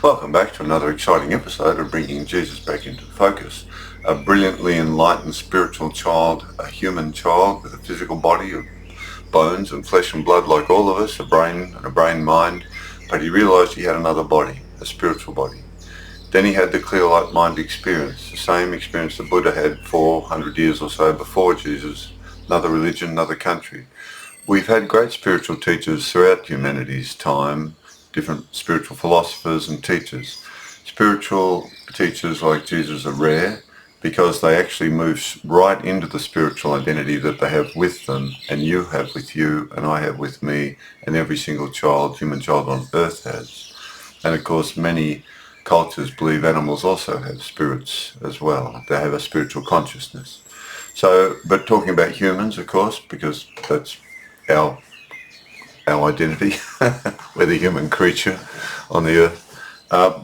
Welcome back to another exciting episode of bringing Jesus back into focus. A brilliantly enlightened spiritual child, a human child with a physical body of bones and flesh and blood like all of us, a brain and a brain mind, but he realized he had another body, a spiritual body. Then he had the clear light mind experience, the same experience the Buddha had 400 years or so before Jesus, another religion, another country. We've had great spiritual teachers throughout humanity's time, different spiritual philosophers and teachers. Spiritual teachers like Jesus are rare because they actually move right into the spiritual identity that they have with them, and you have with you, and I have with me, and every single child, human child on earth has. And of course, many cultures believe animals also have spirits as well. They have a spiritual consciousness. So, but talking about humans, of course, because that's our identity. We're the human creature on the earth.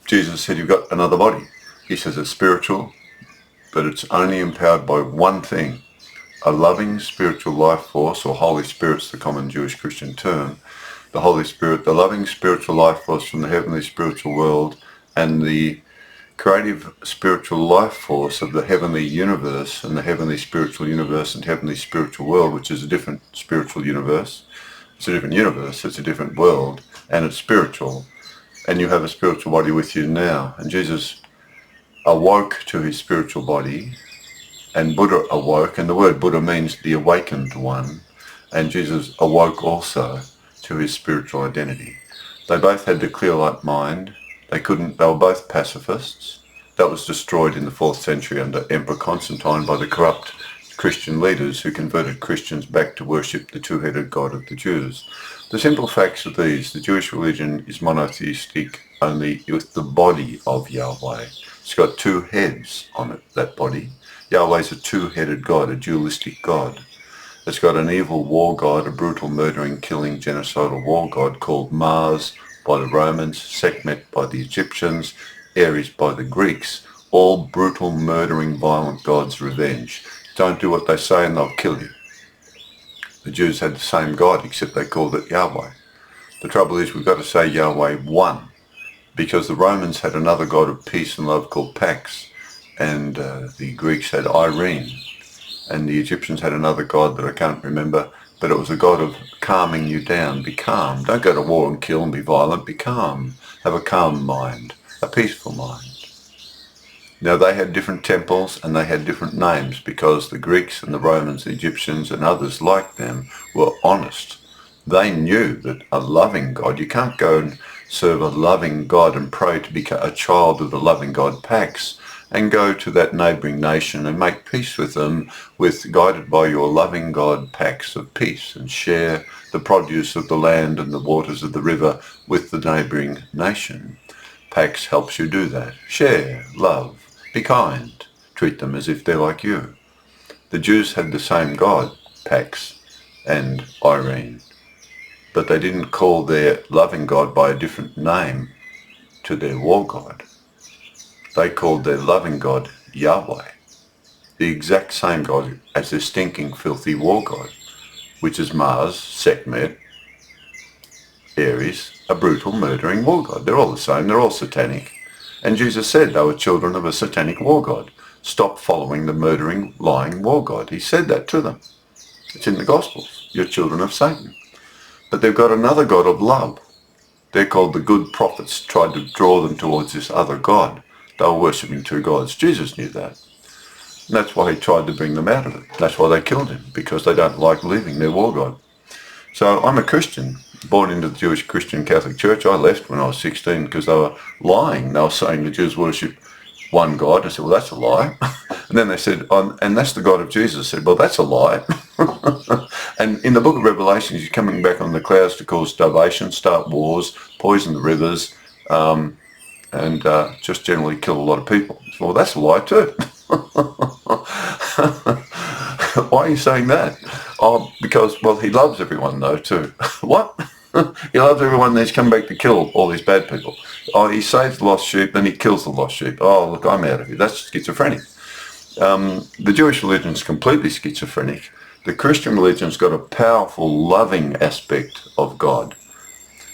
Jesus said, you've got another body. He says it's spiritual, but it's only empowered by one thing, a loving spiritual life force, or Holy Spirit's the common Jewish Christian term. The Holy Spirit, the loving spiritual life force from the heavenly spiritual world, and the creative spiritual life force of the heavenly universe, and the heavenly spiritual universe and heavenly spiritual world, which is a different spiritual universe. It's a different universe, it's a different world, and it's spiritual. And you have a spiritual body with you now. And Jesus awoke to his spiritual body, and Buddha awoke, and the word Buddha means the awakened one. And Jesus awoke also to his spiritual identity. They both had the clear light mind. They were both pacifists. That was destroyed in the 4th century under Emperor Constantine by the corrupt Christian leaders who converted Christians back to worship the two-headed God of the Jews. The simple facts are these. The Jewish religion is monotheistic only with the body of Yahweh. It's got two heads on it, that body. Yahweh is a two-headed God, a dualistic God. It's got an evil war god, a brutal, murdering, killing, genocidal war god called Mars by the Romans, Sekhmet by the Egyptians, Ares by the Greeks, all brutal, murdering, violent gods' revenge. Don't do what they say and they'll kill you. The Jews had the same God, except they called it Yahweh. The trouble is we've got to say Yahweh one, because the Romans had another God of peace and love called Pax, and the Greeks had Irene, and the Egyptians had another God that I can't remember, but it was a God of calming you down. Be calm. Don't go to war and kill and be violent. Be calm. Have a calm mind, a peaceful mind. Now they had different temples and they had different names because the Greeks and the Romans, the Egyptians and others like them were honest. They knew that a loving God, you can't go and serve a loving God and pray to become a child of the loving God Pax and go to that neighbouring nation and make peace with them, guided by your loving God Pax of peace, and share the produce of the land and the waters of the river with the neighbouring nation. Pax helps you do that. Share, love. Be kind. Treat them as if they're like you. The Jews had the same God, Pax and Irene, but they didn't call their loving God by a different name to their war God. They called their loving God Yahweh, the exact same God as their stinking, filthy war God, which is Mars, Sekhmet, Ares, a brutal, murdering war God. They're all the same. They're all satanic. And Jesus said they were children of a satanic war god. Stop following the murdering, lying war god. He said that to them. It's in the Gospels. You're children of Satan. But they've got another God of love. They're called the good prophets, tried to draw them towards this other God. They were worshipping two gods. Jesus knew that. And that's why he tried to bring them out of it. That's why they killed him, because they don't like leaving their war god. So I'm a Christian, born into the Jewish Christian Catholic Church. I left when I was 16 because they were lying. They were saying the Jews worship one God. I said, well, that's a lie. And then they said, and that's the God of Jesus. I said, well, that's a lie. And in the book of Revelation, he's coming back on the clouds to cause starvation, start wars, poison the rivers, and just generally kill a lot of people. I said, well, that's a lie too. Why are you saying that? Oh, because, well, he loves everyone though too. What? He loves everyone, then he's come back to kill all these bad people. Oh, he saves the lost sheep, then he kills the lost sheep. Oh, look, I'm out of here. That's schizophrenic. The Jewish religion is completely schizophrenic. The Christian religion's got a powerful, loving aspect of God.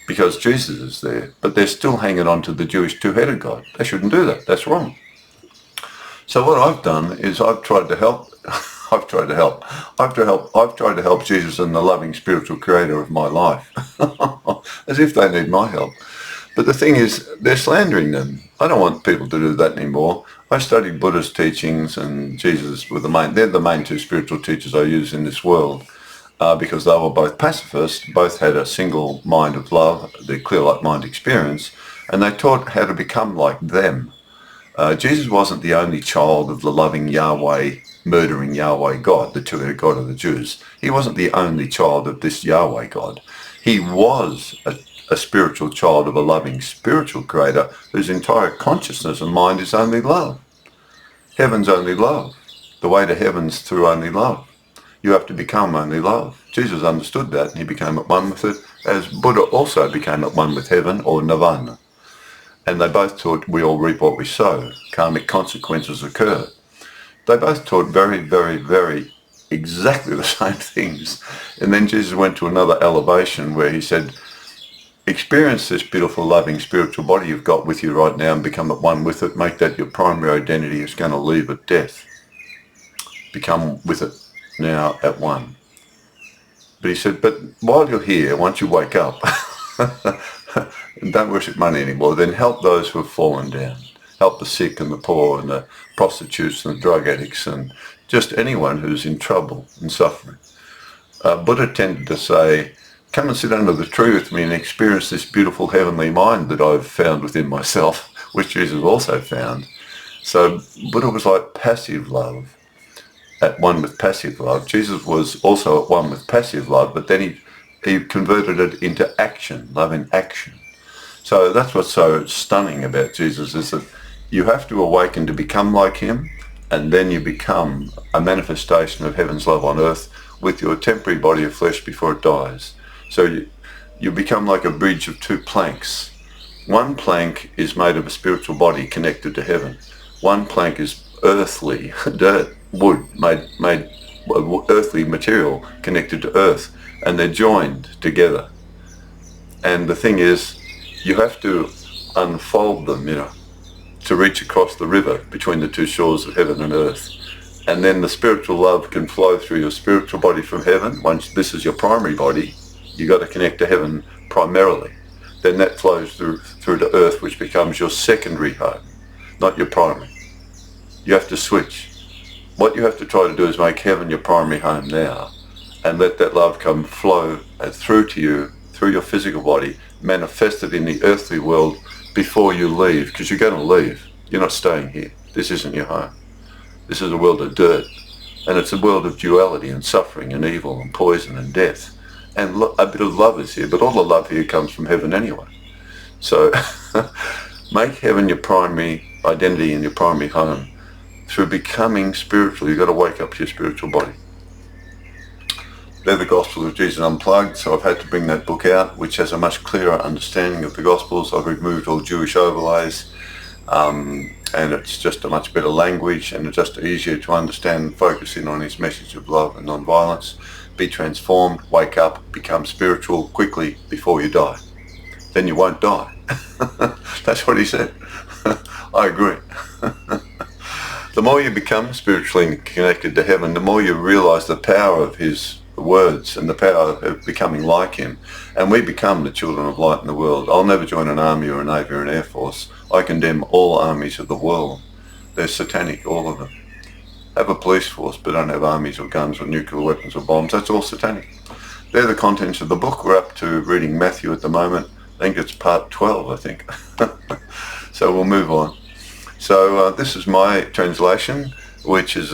because Jesus is there, but they're still hanging on to the Jewish two-headed God. They shouldn't do that. That's wrong. So what I've done is I've tried to help. I've tried to help Jesus and the loving spiritual creator of my life, as if they need my help. But the thing is, they're slandering them. I don't want people to do that anymore. I studied Buddha's teachings, and Jesus were they're the main two spiritual teachers I use in this world, because they were both pacifists, both had a single mind of love, the clear light mind experience, and they taught how to become like them. Jesus wasn't the only child of the loving Yahweh, murdering Yahweh God, the two-headed God of the Jews. He wasn't the only child of this Yahweh God. He was a spiritual child of a loving spiritual creator whose entire consciousness and mind is only love. Heaven's only love. The way to heaven's through only love. You have to become only love. Jesus understood that, and he became at one with it, as Buddha also became at one with heaven, or nirvana. And they both taught we all reap what we sow. Karmic consequences occur. They both taught very, very, very exactly the same things. And then Jesus went to another elevation where he said, experience this beautiful, loving, spiritual body you've got with you right now and become at one with it. Make that your primary identity. It's going to leave at death. Become with it now at one. But he said, but while you're here, once you wake up, and don't worship money anymore, then help those who have fallen down. Help the sick and the poor and the prostitutes and the drug addicts and just anyone who's in trouble and suffering. Buddha tended to say, come and sit under the tree with me and experience this beautiful heavenly mind that I've found within myself, which Jesus also found. So Buddha was like passive love, at one with passive love. Jesus was also at one with passive love, but then he converted it into action, love in action. So that's what's so stunning about Jesus, is that you have to awaken to become like him, and then you become a manifestation of heaven's love on earth with your temporary body of flesh before it dies. So you become like a bridge of two planks. One plank is made of a spiritual body connected to heaven. One plank is earthly, dirt, wood, made earthly material connected to earth, and they're joined together. And the thing is, you have to unfold them, to reach across the river between the two shores of heaven and earth. And then the spiritual love can flow through your spiritual body from heaven. Once this is your primary body, you got to connect to heaven primarily. Then that flows through to earth, which becomes your secondary home, not your primary. You have to switch. What you have to try to do is make heaven your primary home now, and let that love come flow through to you, through your physical body, manifested in the earthly world before you leave, because you're going to leave. You're not staying here. This isn't your home. This is a world of dirt, and it's a world of duality and suffering and evil and poison and death. And a bit of love is here, but all the love here comes from heaven anyway. So make heaven your primary identity and your primary home. Through becoming spiritual, you've got to wake up to your spiritual body. They're the Gospels of Jesus Unplugged, so I've had to bring that book out, which has a much clearer understanding of the Gospels. I've removed all Jewish overlays, and it's just a much better language, and it's just easier to understand and focus in on his message of love and non-violence. Be transformed, wake up, become spiritual quickly before you die. Then you won't die. That's what he said. I agree. The more you become spiritually connected to heaven, the more you realize the power of his words and the power of becoming like him. And we become the children of light in the world. I'll never join an army or a navy or an air force. I condemn all armies of the world. They're satanic, all of them. Have a police force, but don't have armies or guns or nuclear weapons or bombs. That's all satanic. They're the contents of the book. We're up to reading Matthew at the moment. I think it's part 12, I think. So we'll move on. So this is my translation, which is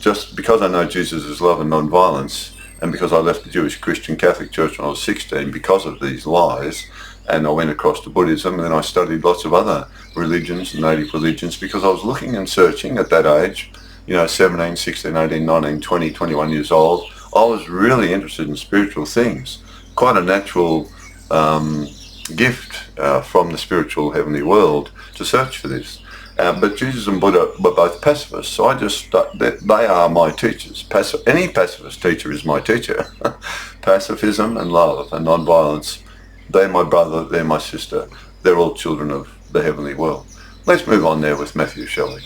just because I know Jesus is love and non-violence, and because I left the Jewish Christian Catholic Church when I was 16 because of these lies, and I went across to Buddhism, and then I studied lots of other religions, native religions, because I was looking and searching at that age, 17, 16, 18, 19, 20, 21 years old. I was really interested in spiritual things. Quite a natural gift from the spiritual heavenly world to search for this. But Jesus and Buddha were both pacifists, so they are my teachers. Any pacifist teacher is my teacher. Pacifism and love and non-violence They're my brother, they're my sister. They're all children of the heavenly world. Let's move on there with Matthew, shall we?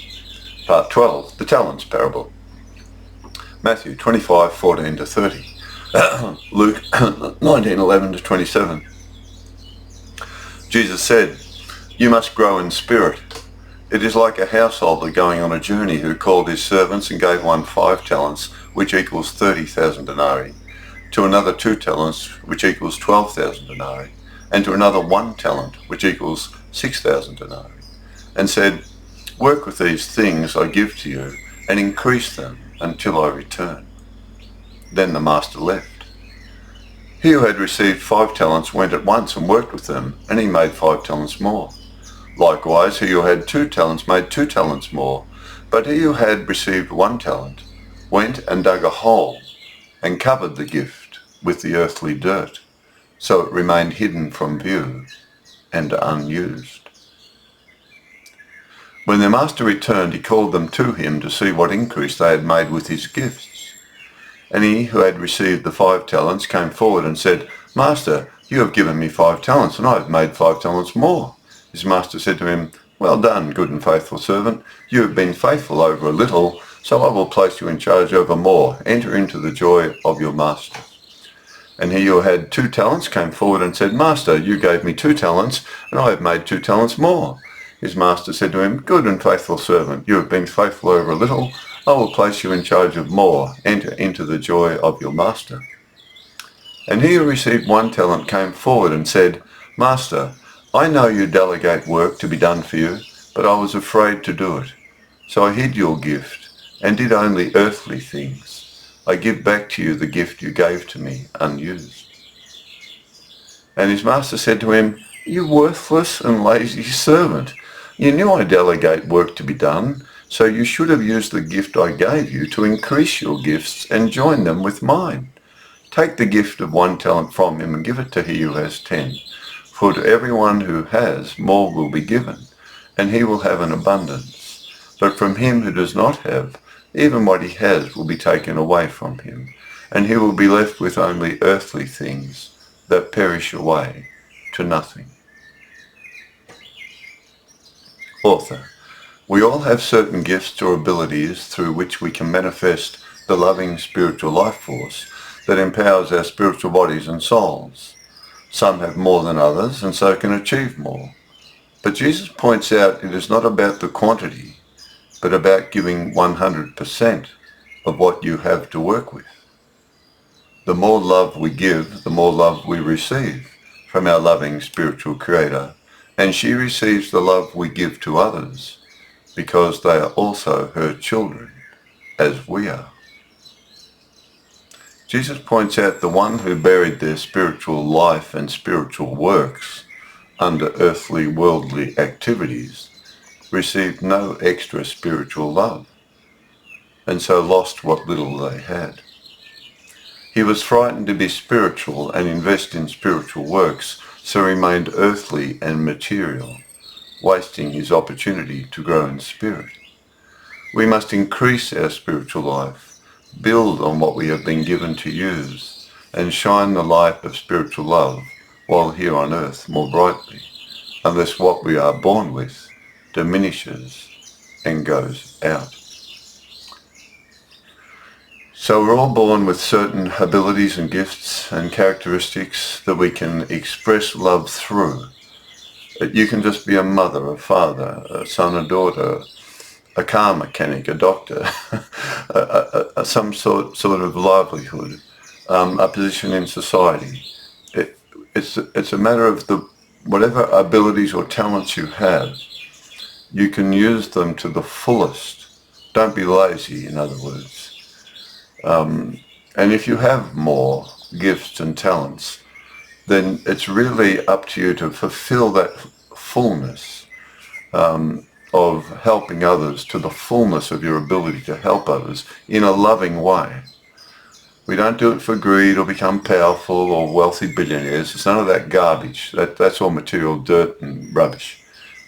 Part 12, the talents parable. Matthew 25:14 to 30. Luke 19:11 to 27. Jesus said, "You must grow in spirit. It is like a householder going on a journey who called his servants and gave one 5 talents, which equals 30,000 denarii, to another 2 talents, which equals 12,000 denarii, and to another 1 talent, which equals 6,000 denarii, and said, 'Work with these things I give to you, and increase them until I return.' Then the master left. He who had received 5 talents went at once and worked with them, and he made 5 talents more. Likewise, he who had 2 talents made 2 talents more. But he who had received 1 talent went and dug a hole and covered the gift with the earthly dirt, so it remained hidden from view and unused. When their master returned, he called them to him to see what increase they had made with his gifts. And he who had received the 5 talents came forward and said, 'Master, you have given me 5 talents, and I have made 5 talents more.' His master said to him, 'Well done, good and faithful servant. You have been faithful over a little, so I will place you in charge over more. Enter into the joy of your master.' And he who had 2 talents came forward and said, 'Master, you gave me 2 talents, and I have made 2 talents more.' His master said to him, 'Good and faithful servant, you have been faithful over a little, I will place you in charge of more. Enter into the joy of your master.' And he who received 1 talent came forward and said, 'Master, I know you delegate work to be done for you, but I was afraid to do it. So I hid your gift and did only earthly things. I give back to you the gift you gave to me unused.' And his master said to him, 'You worthless and lazy servant. You knew I delegate work to be done, so you should have used the gift I gave you to increase your gifts and join them with mine. Take the gift of 1 talent from him and give it to he who has 10. For to everyone who has, more will be given, and he will have an abundance. But from him who does not have, even what he has will be taken away from him, and he will be left with only earthly things that perish away to nothing." Author. We all have certain gifts or abilities through which we can manifest the loving spiritual life force that empowers our spiritual bodies and souls. Some have more than others and so can achieve more. But Jesus points out it is not about the quantity, but about giving 100% of what you have to work with. The more love we give, the more love we receive from our loving spiritual Creator, and she receives the love we give to others because they are also her children, as we are. Jesus points out the one who buried their spiritual life and spiritual works under earthly worldly activities received no extra spiritual love, and so lost what little they had. He was frightened to be spiritual and invest in spiritual works, so remained earthly and material, wasting his opportunity to grow in spirit. We must increase our spiritual life, build on what we have been given to use, and shine the light of spiritual love while here on earth more brightly, unless what we are born with diminishes and goes out. So we're all born with certain abilities and gifts and characteristics that we can express love through. You can just be a mother, a father, a son, a daughter, a car mechanic, a doctor, some sort of livelihood, a position in society. It's a matter of whatever abilities or talents you have, you can use them to the fullest. Don't be lazy, in other words. And if you have more gifts and talents, then it's really up to you to fulfill that fullness of helping others to the fullness of your ability to help others in a loving way. We don't do it for greed or become powerful or wealthy billionaires. It's none of that garbage. That's all material dirt and rubbish.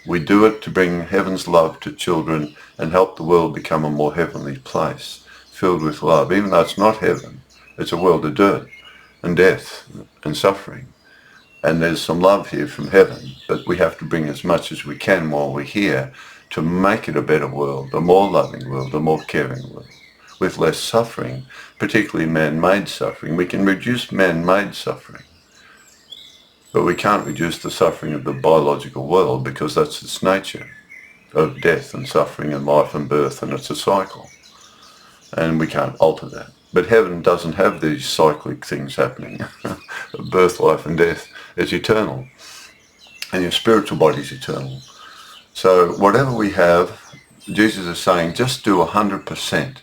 We do it to bring heaven's love to children and help the world become a more heavenly place, filled with love. Even though it's not heaven, it's a world of dirt and death and suffering. And there's some love here from heaven, but we have to bring as much as we can while we're here to make it a better world, a more loving world, a more caring world, with less suffering, particularly man-made suffering. We can reduce man-made suffering, but we can't reduce the suffering of the biological world because that's its nature, of death and suffering and life and birth, and it's a cycle. And we can't alter that. But heaven doesn't have these cyclic things happening. Birth, life and death. It's eternal. And your spiritual body's eternal. So whatever we have, Jesus is saying, just do 100%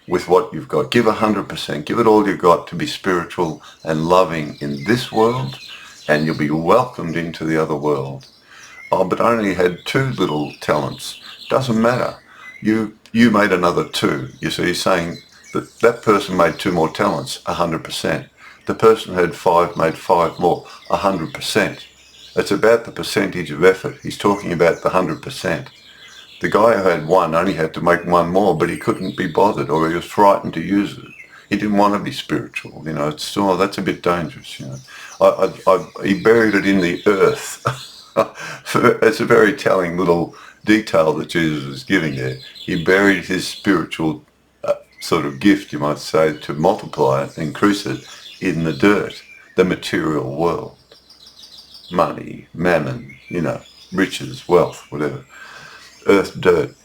with what you've got. Give 100%. Give it all you've got to be spiritual and loving in this world, and you'll be welcomed into the other world. Oh, but I only had 2 little talents. Doesn't matter. You made another 2. You see, he's saying that person made 2 more talents, 100%. The person who had 5 made 5 more, 100%. It's about the percentage of effort. He's talking about the 100%. The guy who had 1 only had to make 1 more, but he couldn't be bothered, or he was frightened to use it. He didn't want to be spiritual. You know, that's a bit dangerous. You know, he buried it in the earth. It's a very telling little detail that Jesus is giving there. He buried his spiritual sort of gift, you might say, to multiply it, increase it, in the dirt, the material world. Money, mammon, you know, riches, wealth, whatever. Earth, dirt.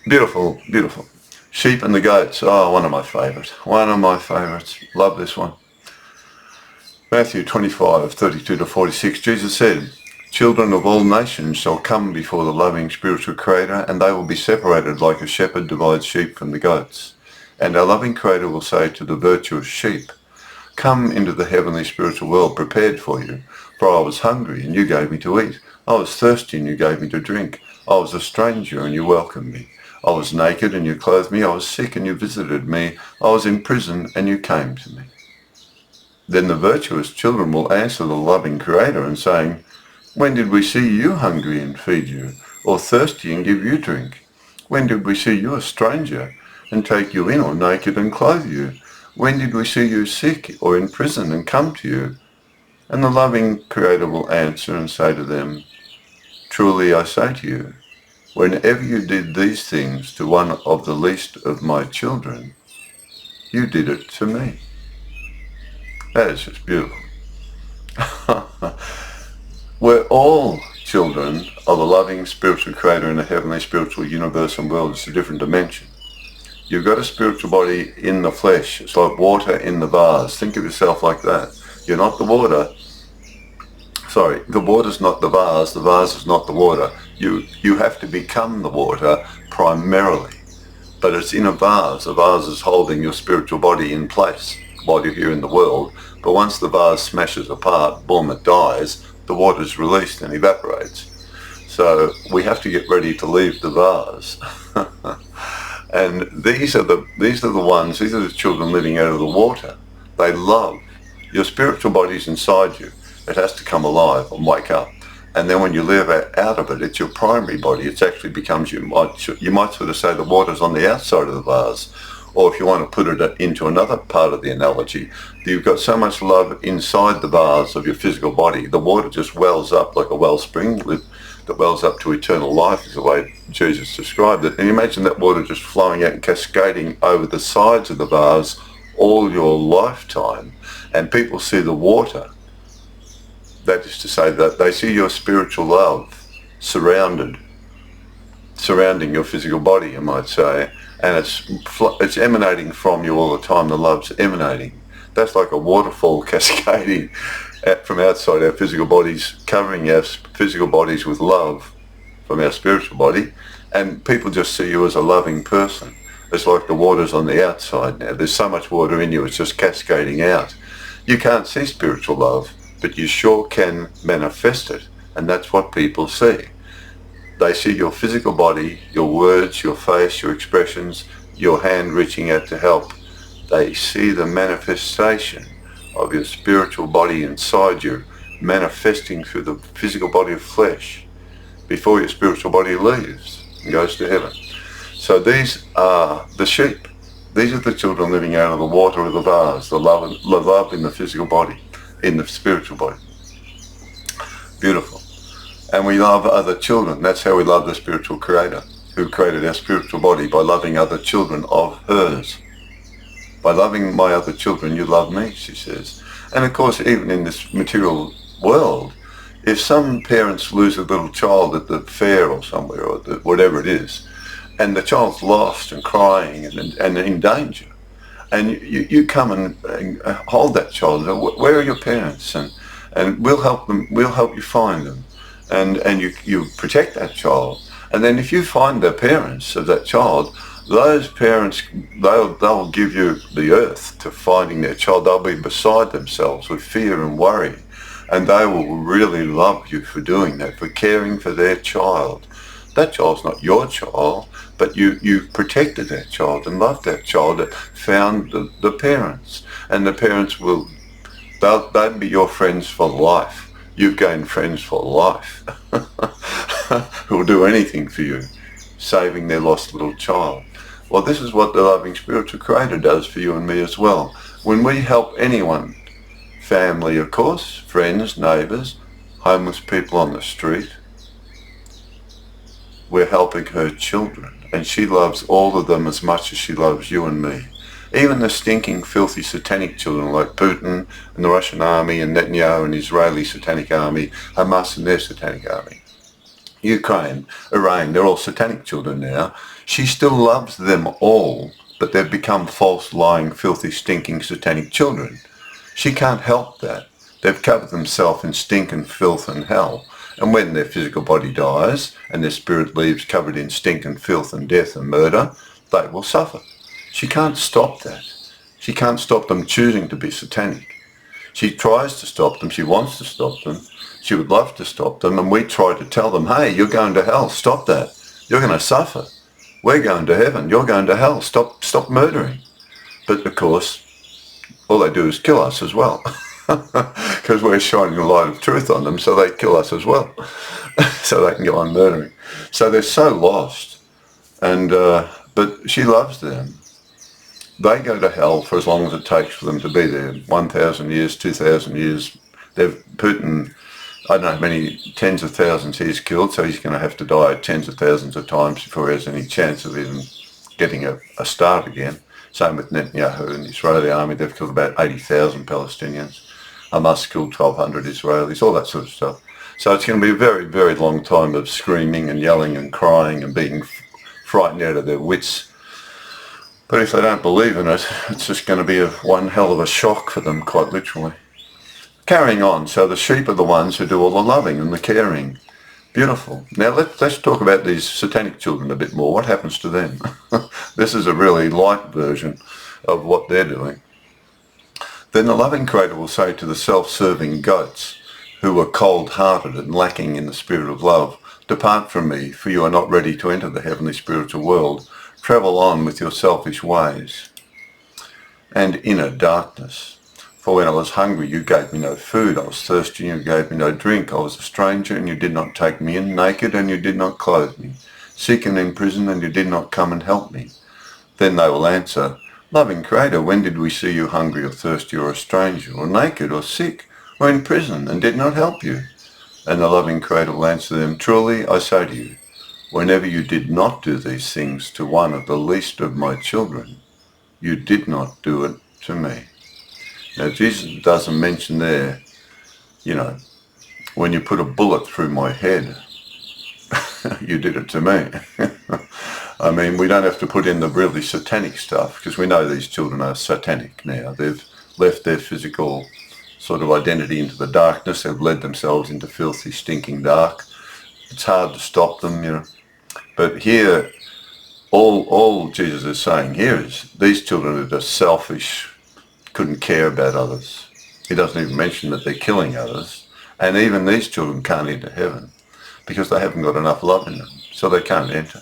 Beautiful, beautiful. Sheep and the goats. Oh, one of my favourites. One of my favourites. Love this one. Matthew 25:32-46. Jesus said, "Children of all nations shall come before the loving spiritual Creator, and they will be separated like a shepherd divides sheep from the goats. And our loving Creator will say to the virtuous sheep, 'Come into the heavenly spiritual world prepared for you. For I was hungry, and you gave me to eat. I was thirsty, and you gave me to drink. I was a stranger, and you welcomed me. I was naked, and you clothed me. I was sick, and you visited me. I was in prison, and you came to me.' Then the virtuous children will answer the loving Creator and saying, 'When did we see you hungry and feed you, or thirsty and give you drink? When did we see you a stranger and take you in, or naked and clothe you? When did we see you sick or in prison and come to you?' And the loving Creator will answer and say to them, 'Truly I say to you, whenever you did these things to one of the least of my children, you did it to me.'" That is just beautiful. We're all children of a loving spiritual Creator in a heavenly spiritual universe and world. It's a different dimension. You've got a spiritual body in the flesh. It's like water in the vase. Think of yourself like that. You're not the water. Sorry, the water's not the vase is not the water. You have to become the water primarily. But it's in a vase. A vase is holding your spiritual body in place while you're here in the world. But once the vase smashes apart, boom, it dies, the water's released and evaporates. So we have to get ready to leave the vase. And these are the children living out of the water. They love. Your spiritual body's inside you. It has to come alive and wake up. And then when you live out of it, it's your primary body. It actually becomes, you might sort of say the water's on the outside of the vase. Or if you want to put it into another part of the analogy, you've got so much love inside the vase of your physical body, the water just wells up like a wellspring that wells up to eternal life, is the way Jesus described it. And imagine that water just flowing out and cascading over the sides of the vase all your lifetime. And people see the water. That is to say that they see your spiritual love surrounding your physical body, you might say, and it's emanating from you all the time. The love's emanating. That's like a waterfall cascading from outside our physical bodies, covering our physical bodies with love from our spiritual body, and people just see you as a loving person. It's like the water's on the outside now. There's so much water in you, it's just cascading out. You can't see spiritual love, but you sure can manifest it, and that's what people see. They see your physical body, your words, your face, your expressions, your hand reaching out to help. They see the manifestation of your spiritual body inside you, manifesting through the physical body of flesh before your spiritual body leaves and goes to heaven. So these are the sheep. These are the children living out of the water of the vase, the love in the physical body, in the spiritual body. Beautiful. And we love other children. That's how we love the spiritual creator who created our spiritual body, by loving other children of hers. By loving my other children, you love me, she says. And of course, even in this material world, if some parents lose a little child at the fair or somewhere, or whatever it is, and the child's lost and crying and in danger, and you come and hold that child, where are your parents? And we'll help them, we'll help you find them. And you protect that child. And then if you find the parents of that child, those parents, they'll give you the earth to finding their child. They'll be beside themselves with fear and worry. And they will really love you for doing that, for caring for their child. That child's not your child, but you protected that child and loved that child that found the parents. And the parents they'll be your friends for life. You've gained friends for life who will do anything for you, saving their lost little child. Well, this is what the loving spiritual creator does for you and me as well. When we help anyone, family of course, friends, neighbours, homeless people on the street, we're helping her children. And she loves all of them as much as she loves you and me. Even the stinking, filthy, satanic children like Putin and the Russian army and Netanyahu and Israeli satanic army, Hamas and their satanic army. Ukraine, Iran, they're all satanic children now. She still loves them all, but they've become false, lying, filthy, stinking, satanic children. She can't help that. They've covered themselves in stink and filth and hell. And when their physical body dies and their spirit leaves covered in stink and filth and death and murder, they will suffer. She can't stop that. She can't stop them choosing to be satanic. She tries to stop them. She wants to stop them. She would love to stop them. And we try to tell them, hey, you're going to hell. Stop that. You're going to suffer. We're going to heaven. You're going to hell. Stop murdering. But of course, all they do is kill us as well. Because we're shining a light of truth on them, so they kill us as well. So they can go on murdering. So they're so lost. And but she loves them. They go to hell for as long as it takes for them to be there. 1,000 years, 2,000 years. Putin, I don't know how many tens of thousands he's killed, so he's going to have to die tens of thousands of times before he has any chance of even getting a start again. Same with Netanyahu and the Israeli army. They've killed about 80,000 Palestinians. Hamas killed 1,200 Israelis, all that sort of stuff. So it's going to be a very, very long time of screaming and yelling and crying and being frightened out of their wits. But if they don't believe in it, it's just going to be one hell of a shock for them, quite literally. Carrying on, so the sheep are the ones who do all the loving and the caring. Beautiful. Now let's talk about these satanic children a bit more. What happens to them? This is a really light version of what they're doing. Then the loving creator will say to the self-serving goats, who are cold-hearted and lacking in the spirit of love, depart from me, for you are not ready to enter the heavenly spiritual world. Travel on with your selfish ways and inner darkness. For when I was hungry, you gave me no food. I was thirsty, and you gave me no drink. I was a stranger, and you did not take me in. Naked, and you did not clothe me. Sick and in prison, and you did not come and help me. Then they will answer, loving Creator, when did we see you hungry or thirsty or a stranger or naked or sick or in prison and did not help you? And the loving Creator will answer them, truly I say to you, whenever you did not do these things to one of the least of my children, you did not do it to me. Now Jesus doesn't mention there, when you put a bullet through my head, you did it to me. I mean, we don't have to put in the really satanic stuff because we know these children are satanic now. They've left their physical sort of identity into the darkness. They've led themselves into filthy, stinking dark. It's hard to stop them, But here, all Jesus is saying here is these children are just selfish, couldn't care about others. He doesn't even mention that they're killing others. And even these children can't enter heaven because they haven't got enough love in them, so they can't enter.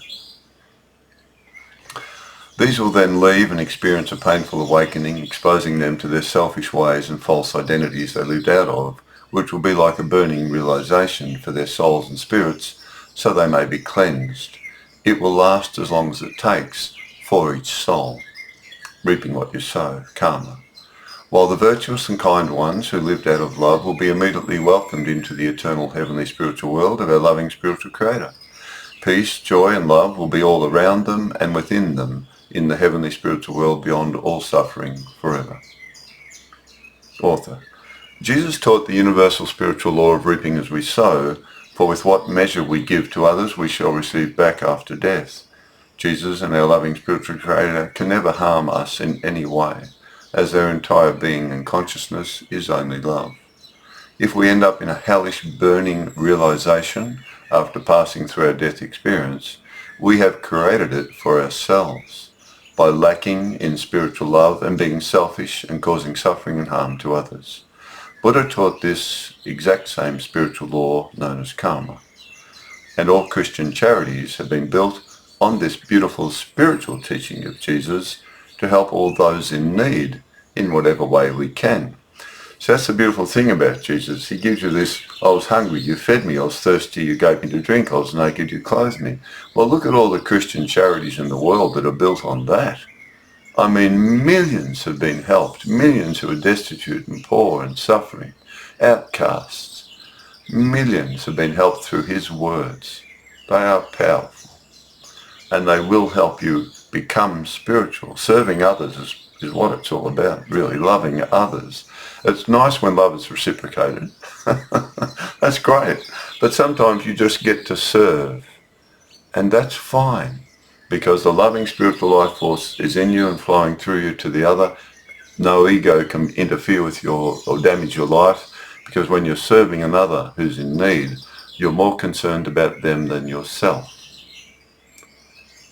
These will then leave and experience a painful awakening, exposing them to their selfish ways and false identities they lived out of, which will be like a burning realization for their souls and spirits, so they may be cleansed. It will last as long as it takes for each soul, reaping what you sow, karma. while the virtuous and kind ones who lived out of love will be immediately welcomed into the eternal heavenly spiritual world of our loving spiritual Creator. Peace, joy and love will be all around them and within them in the heavenly spiritual world beyond all suffering forever. Author. Jesus taught the universal spiritual law of reaping as we sow, for with what measure we give to others we shall receive back after death. Jesus and our loving spiritual Creator can never harm us in any way, as their entire being and consciousness is only love. If we end up in a hellish burning realization after passing through our death experience, we have created it for ourselves by lacking in spiritual love and being selfish and causing suffering and harm to others. Buddha taught this exact same spiritual law known as karma. And all Christian charities have been built on this beautiful spiritual teaching of Jesus to help all those in need in whatever way we can. So that's the beautiful thing about Jesus. He gives you this, I was hungry, you fed me, I was thirsty, you gave me to drink, I was naked, you clothed me. Well, look at all the Christian charities in the world that are built on that. I mean, millions have been helped, millions who are destitute and poor and suffering, outcasts. Millions have been helped through his words. They are powerful, and they will help you become spiritual. Serving others is what it's all about, really, loving others. It's nice when love is reciprocated. That's great. But sometimes you just get to serve, and that's fine, because the loving spiritual life force is in you and flowing through you to the other. No ego can interfere with or damage your life, because when you're serving another who's in need, you're more concerned about them than yourself.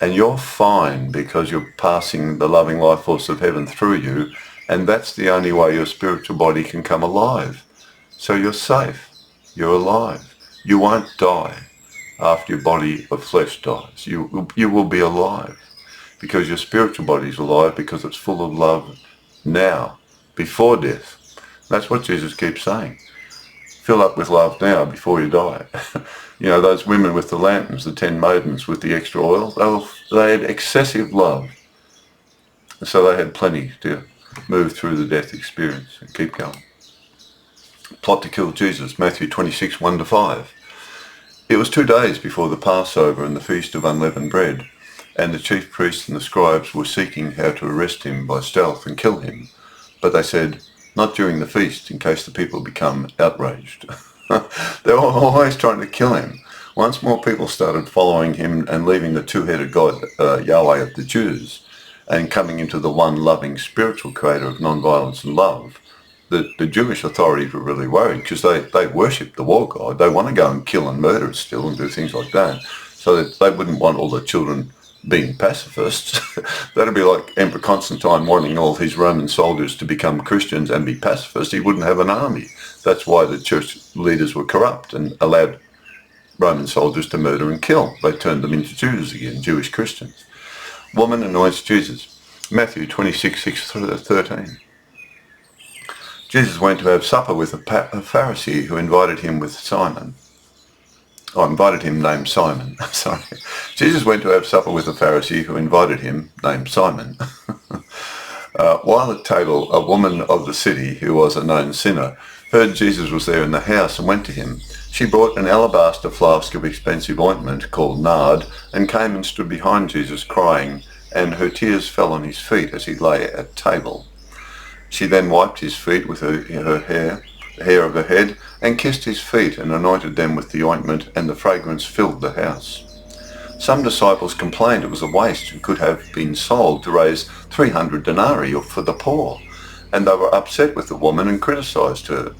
And you're fine because you're passing the loving life force of heaven through you, and that's the only way your spiritual body can come alive. So you're safe. You're alive. You won't die after your body of flesh dies. You will be alive because your spiritual body is alive, because it's full of love now, before death. That's what Jesus keeps saying. Fill up with love now before you die. You know, those women with the lanterns, the 10 maidens with the extra oil, they had excessive love. So they had plenty to move through the death experience and keep going. Plot to kill Jesus, Matthew 26, 1-5. It was 2 days before the Passover and the Feast of Unleavened Bread, and the chief priests and the scribes were seeking how to arrest him by stealth and kill him. But they said, not during the feast, in case the people become outraged. They were always trying to kill him. Once more people started following him and leaving the two-headed God, Yahweh of the Jews, and coming into the one loving spiritual creator of non-violence and love, the Jewish authorities were really worried, because they worship the war god. They want to go and kill and murder still and do things like that. So that they wouldn't want all the children being pacifists. That'd be like Emperor Constantine wanting all his Roman soldiers to become Christians and be pacifists. He wouldn't have an army. That's why the church leaders were corrupt and allowed Roman soldiers to murder and kill. They turned them into Jews again, Jewish Christians. Woman anoints Jesus. Matthew 26, 6-13. Jesus went to have supper with a Pharisee who invited him named Simon. Sorry. Jesus went to have supper with a Pharisee who invited him, named Simon. While at table, a woman of the city, who was a known sinner, heard Jesus was there in the house and went to him. She brought an alabaster flask of expensive ointment called nard and came and stood behind Jesus crying, and her tears fell on his feet as he lay at table. She then wiped his feet with the hair of her head, and kissed his feet and anointed them with the ointment, and the fragrance filled the house. Some disciples complained it was a waste and could have been sold to raise 300 denarii for the poor, and they were upset with the woman and criticized her.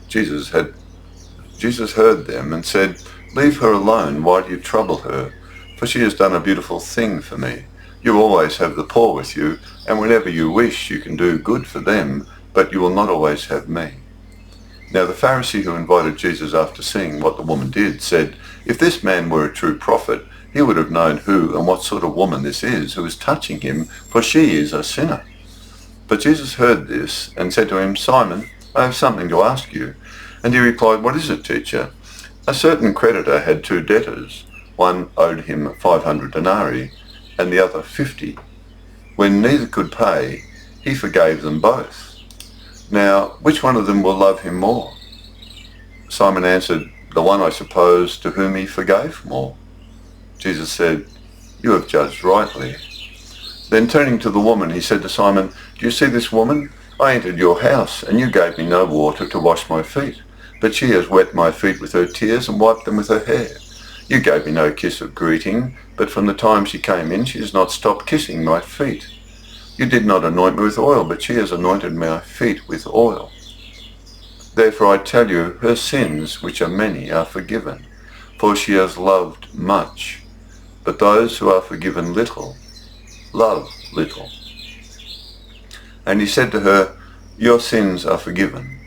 Jesus heard them and said, "Leave her alone, why do you trouble her? For she has done a beautiful thing for me. You always have the poor with you, and whenever you wish you can do good for them, but you will not always have me." Now the Pharisee who invited Jesus, after seeing what the woman did, said, "If this man were a true prophet, he would have known who and what sort of woman this is who is touching him, for she is a sinner." But Jesus heard this and said to him, "Simon, I have something to ask you." And he replied, "What is it, teacher?" "A certain creditor had 2 debtors. One owed him 500 denarii and the other 50. When neither could pay, he forgave them both. Now, which one of them will love him more? Simon answered, the one, I suppose, to whom he forgave more. Jesus said, you have judged rightly. Then turning to the woman, he said to Simon, do you see this woman? I entered your house, and you gave me no water to wash my feet, but she has wet my feet with her tears and wiped them with her hair. You gave me no kiss of greeting, but from the time she came in, she has not stopped kissing my feet. You did not anoint me with oil, but she has anointed my feet with oil. Therefore I tell you, her sins, which are many, are forgiven, for she has loved much. But those who are forgiven little, love little. And he said to her, your sins are forgiven.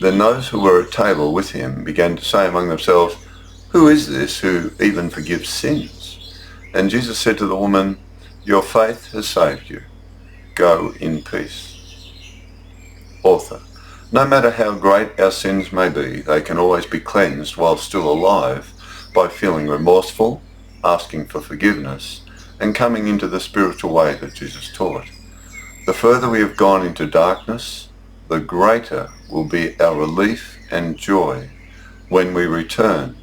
Then those who were at table with him began to say among themselves, who is this who even forgives sins? And Jesus said to the woman, your faith has saved you. Go in peace. Author. No matter how great our sins may be, they can always be cleansed while still alive by feeling remorseful, asking for forgiveness, and coming into the spiritual way that Jesus taught. The further we have gone into darkness, the greater will be our relief and joy when we return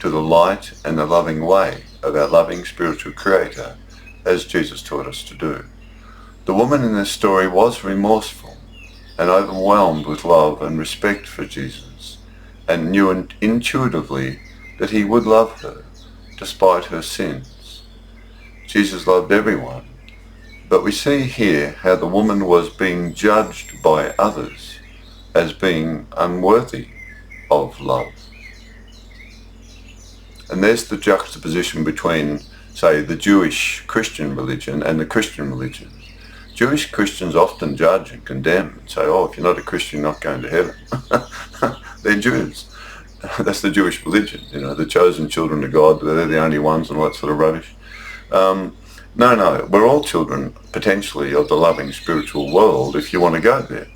to the light and the loving way of our loving spiritual Creator, as Jesus taught us to do. The woman in this story was remorseful and overwhelmed with love and respect for Jesus, and knew intuitively that he would love her despite her sins. Jesus loved everyone, but we see here how the woman was being judged by others as being unworthy of love. And there's the juxtaposition between, say, the Jewish Christian religion and the Christian religion. Jewish Christians often judge and condemn and say, oh, if you're not a Christian, you're not going to heaven. They're Jews. That's the Jewish religion, the chosen children of God, they're the only ones and all that sort of rubbish. No, we're all children, potentially, of the loving spiritual world if you want to go there.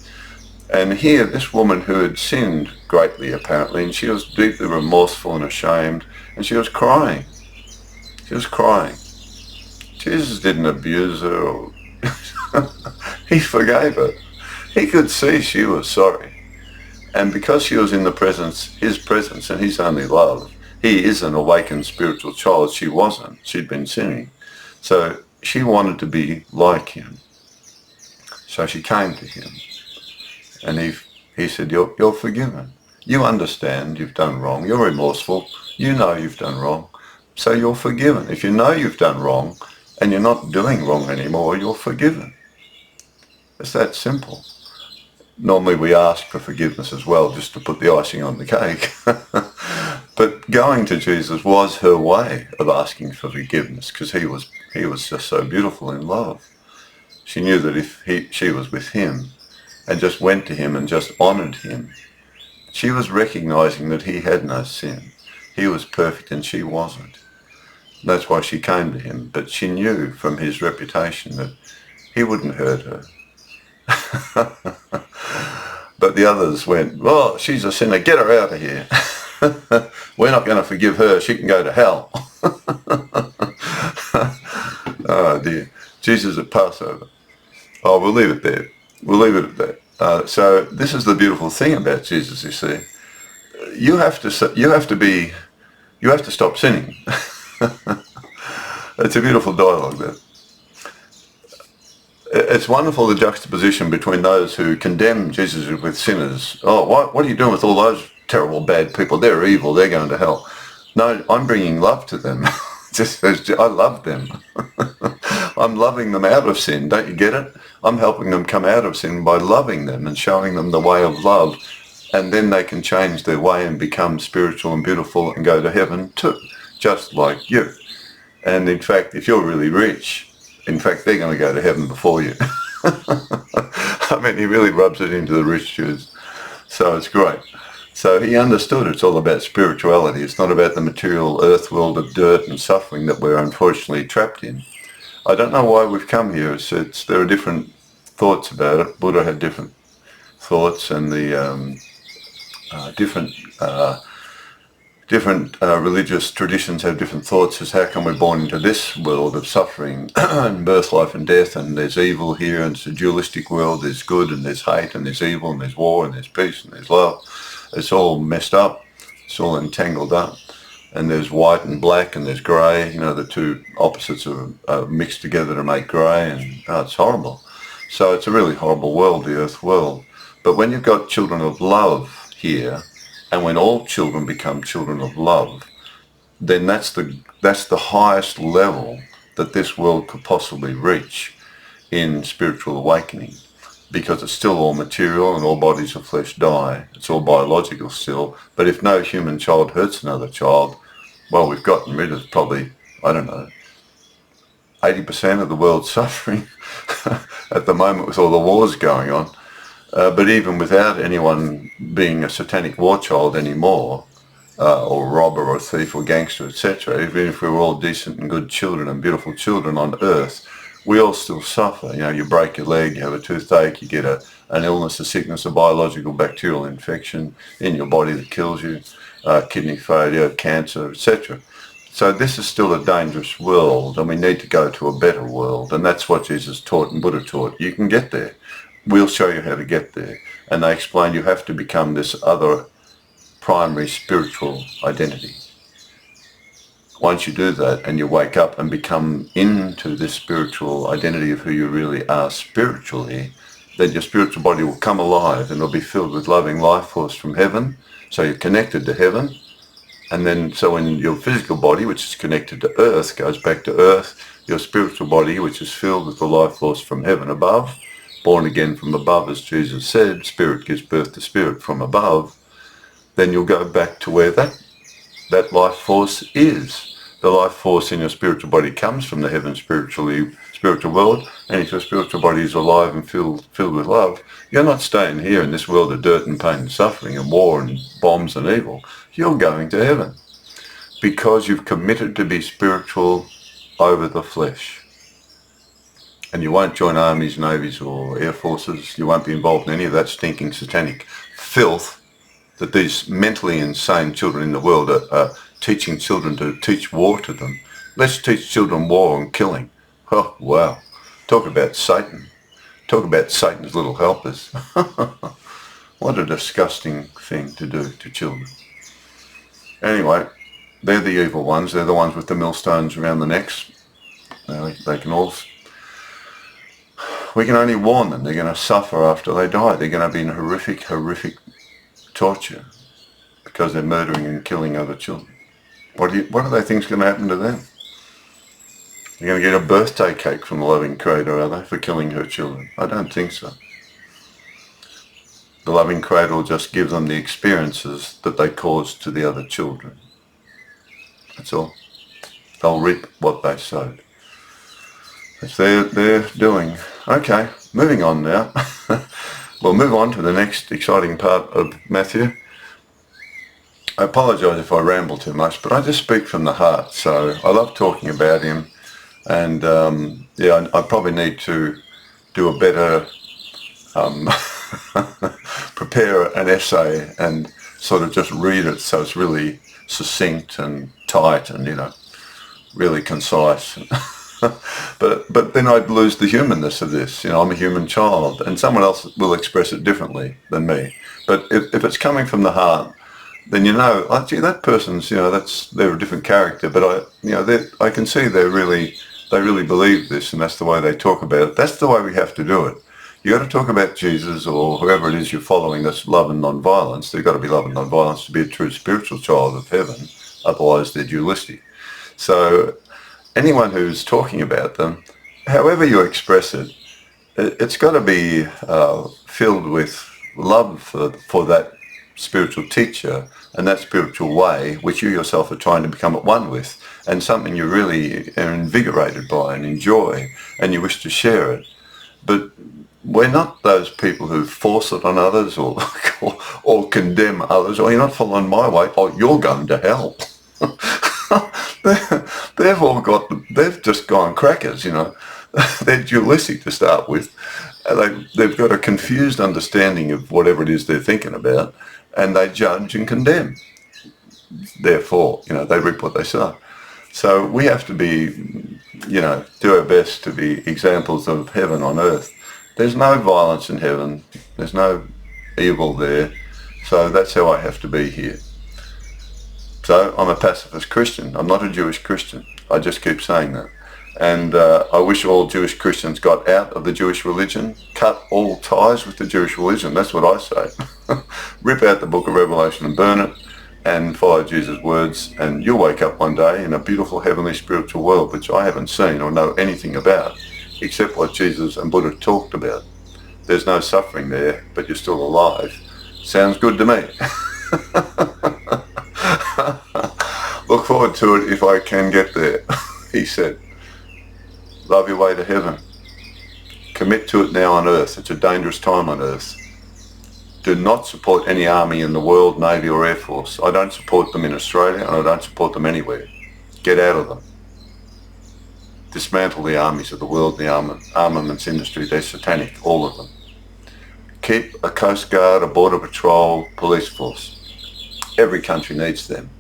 And here, this woman who had sinned greatly, apparently, and she was deeply remorseful and ashamed, and she was crying. She was crying. Jesus didn't abuse her, or he forgave her. He could see she was sorry. And because she was in the presence, his presence, and his only love, he is an awakened spiritual child. She wasn't. She'd been sinning. So she wanted to be like him. So she came to him. And he said, you're forgiven. You understand you've done wrong. You're remorseful. You know you've done wrong. So you're forgiven. If you know you've done wrong and you're not doing wrong anymore, you're forgiven. It's that simple. Normally we ask for forgiveness as well, just to put the icing on the cake. But going to Jesus was her way of asking for forgiveness, because he was just so beautiful in love. She knew that if she was with him and just went to him and just honoured him, she was recognising that he had no sin. He was perfect and she wasn't. That's why she came to him. But she knew from his reputation that he wouldn't hurt her. But the others went, oh, she's a sinner, get her out of here. We're not going to forgive her, she can go to hell. Oh dear. Jesus at Passover. Oh, we'll leave it there. We'll leave it at that. So this is the beautiful thing about Jesus, you see. You have to stop sinning. It's a beautiful dialogue there. It's wonderful, the juxtaposition between those who condemn Jesus with sinners. Oh, what are you doing with all those terrible bad people? They're evil, they're going to hell. No, I'm bringing love to them. I love them. I'm loving them out of sin. Don't you get it? I'm helping them come out of sin by loving them and showing them the way of love. And then they can change their way and become spiritual and beautiful and go to heaven too, just like you. And in fact, if you're really rich, in fact, they're going to go to heaven before you. I mean, he really rubs it into the rich Jews. So it's great. So he understood it's all about spirituality. It's not about the material earth world of dirt and suffering that we're unfortunately trapped in. I don't know why we've come here. There are different thoughts about it. Buddha had different thoughts, and the different different religious traditions have different thoughts as how come we're born into this world of suffering and birth, life and death, and there's evil here, and it's a dualistic world, there's good and there's hate and there's evil and there's war and there's peace and there's love. It's all messed up, it's all entangled up, and there's white and black and there's grey, the two opposites are mixed together to make grey, and it's horrible. So it's a really horrible world, the earth world. But when you've got children of love here, and when all children become children of love, then that's the highest level that this world could possibly reach in spiritual awakening, because it's still all material and all bodies of flesh die. It's all biological still. But if no human child hurts another child, well, we've gotten rid of probably, 80% of the world's suffering at the moment with all the wars going on. But even without anyone being a satanic war child anymore, or robber or thief or gangster, etc., even if we were all decent and good children and beautiful children on earth, we all still suffer. You break your leg, you have a toothache, you get an illness, a sickness, a biological bacterial infection in your body that kills you, kidney failure, cancer, etc. So this is still a dangerous world, and we need to go to a better world, and that's what Jesus taught and Buddha taught. You can get there. We'll show you how to get there. And they explain you have to become this other primary spiritual identity. Once you do that and you wake up and become into this spiritual identity of who you really are spiritually, then your spiritual body will come alive and it'll be filled with loving life force from heaven. So you're connected to heaven. And then so when your physical body, which is connected to earth, goes back to earth, your spiritual body, which is filled with the life force from heaven above, born again from above, as Jesus said, spirit gives birth to spirit from above, then you'll go back to where that life force is. The life force in your spiritual body comes from the heaven spiritual world, and if your spiritual body is alive and filled with love, you're not staying here in this world of dirt and pain and suffering and war and bombs and evil. You're going to heaven because you've committed to be spiritual over the flesh. And you won't join armies, navies or air forces. You won't be involved in any of that stinking satanic filth that these mentally insane children in the world are teaching children to teach war to them. Let's teach children war and killing. Oh, wow. Talk about Satan. Talk about Satan's little helpers. What a disgusting thing to do to children. Anyway, they're the evil ones. They're the ones with the millstones around the necks. They can all... We can only warn them. They're going to suffer after they die. They're going to be in horrific torture because they're murdering and killing other children. What do they think is going to happen to them? They're going to get a birthday cake from the loving Creator, are they, for killing her children? I don't think so. The loving Creator will just give them the experiences that they caused to the other children. That's all. They'll reap what they sowed. That's they're doing. Okay, moving on now. We'll move on to the next exciting part of Matthew. I apologise if I ramble too much, but I just speak from the heart. So I love talking about him, and I probably need to do a better prepare an essay and sort of just read it so it's really succinct and tight and really concise. But then I'd lose the humanness of this. I'm a human child, and someone else will express it differently than me. But if it's coming from the heart, then gee, that person's, they're a different character. But I can see they really believe this, and that's the way they talk about it. That's the way we have to do it. You got to talk about Jesus or whoever it is you're following. That's love and non-violence. They've got to be love and non-violence to be a true spiritual child of heaven. Otherwise, they're dualistic. So anyone who's talking about them, however you express it, it's got to be filled with love for that spiritual teacher and that spiritual way which you yourself are trying to become at one with, and something you really are invigorated by and enjoy, and you wish to share it. But we're not those people who force it on others or condemn others. You're not following my way. You're going to hell. They've just gone crackers, They're dualistic to start with. They've got a confused understanding of whatever it is they're thinking about, and they judge and condemn. therefore, they reap what they sow. So we have to be, do our best to be examples of heaven on earth. There's no violence in heaven. There's no evil there. So that's how I have to be here. So I'm a pacifist Christian. I'm not a Jewish Christian. I just keep saying that. And I wish all Jewish Christians got out of the Jewish religion, cut all ties with the Jewish religion. That's what I say. Rip out the book of Revelation and burn it and follow Jesus' words, and you'll wake up one day in a beautiful heavenly spiritual world, which I haven't seen or know anything about, except what Jesus and Buddha talked about. There's no suffering there, but you're still alive. Sounds good to me. Look forward to it if I can get there, he said. Love your way to heaven. Commit to it now on earth. It's a dangerous time on earth. Do not support any army in the world, Navy or Air Force. I don't support them in Australia, and I don't support them anywhere. Get out of them. Dismantle the armies of the world, the armaments industry. They're satanic, all of them. Keep a Coast Guard, a Border Patrol, police force. Every country needs them.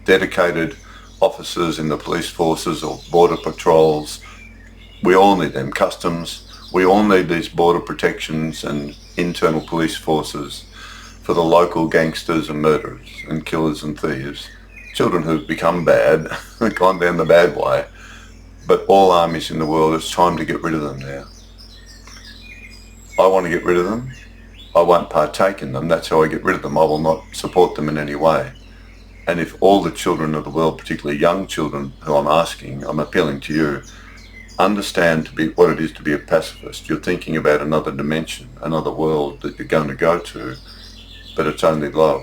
Dedicated officers in the police forces or border patrols. We all need them. Customs. We all need these border protections and internal police forces for the local gangsters and murderers and killers and thieves. Children who've become bad, gone down the bad way. But all armies in the world, it's time to get rid of them now. I want to get rid of them. I won't partake in them. That's how I get rid of them. I will not support them in any way. And if all the children of the world, particularly young children who I'm appealing to you, understand what it is to be a pacifist. You're thinking about another dimension, another world that you're going to go to, but it's only love.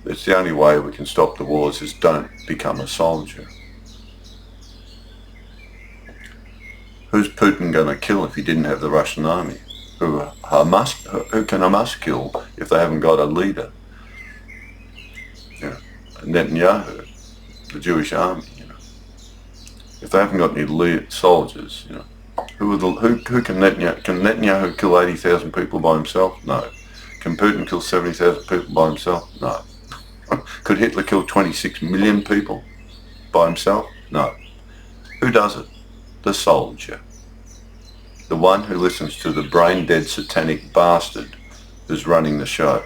It's the only way we can stop the wars is don't become a soldier. Who's Putin going to kill if he didn't have the Russian army? Who can Hamas kill if they haven't got a leader? Netanyahu, the Jewish army. If they haven't got any soldiers, who can Netanyahu kill 80,000 people by himself? No. Can Putin kill 70,000 people by himself? No. Could Hitler kill 26 million people by himself? No. Who does it? The soldier. The one who listens to the brain-dead satanic bastard who's running the show.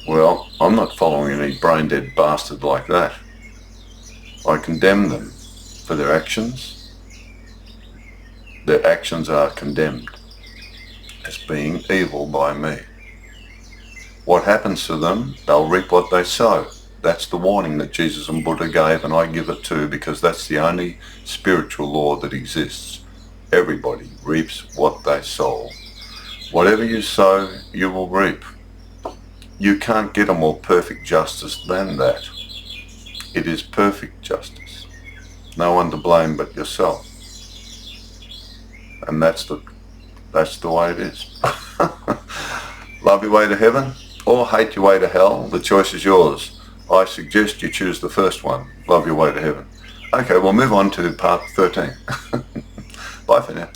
Well, I'm not following any brain-dead bastard like that. I condemn them for their actions. Their actions are condemned as being evil by me. What happens to them? They'll reap what they sow. That's the warning that Jesus and Buddha gave, and I give it too, because that's the only spiritual law that exists. Everybody reaps what they sow. Whatever you sow, you will reap. You can't get a more perfect justice than that. It is perfect justice. No one to blame but yourself. And that's the way it is. Love your way to heaven or hate your way to hell. The choice is yours. I suggest you choose the first one. Love your way to heaven. Okay, we'll move on to part 13. Bye for now.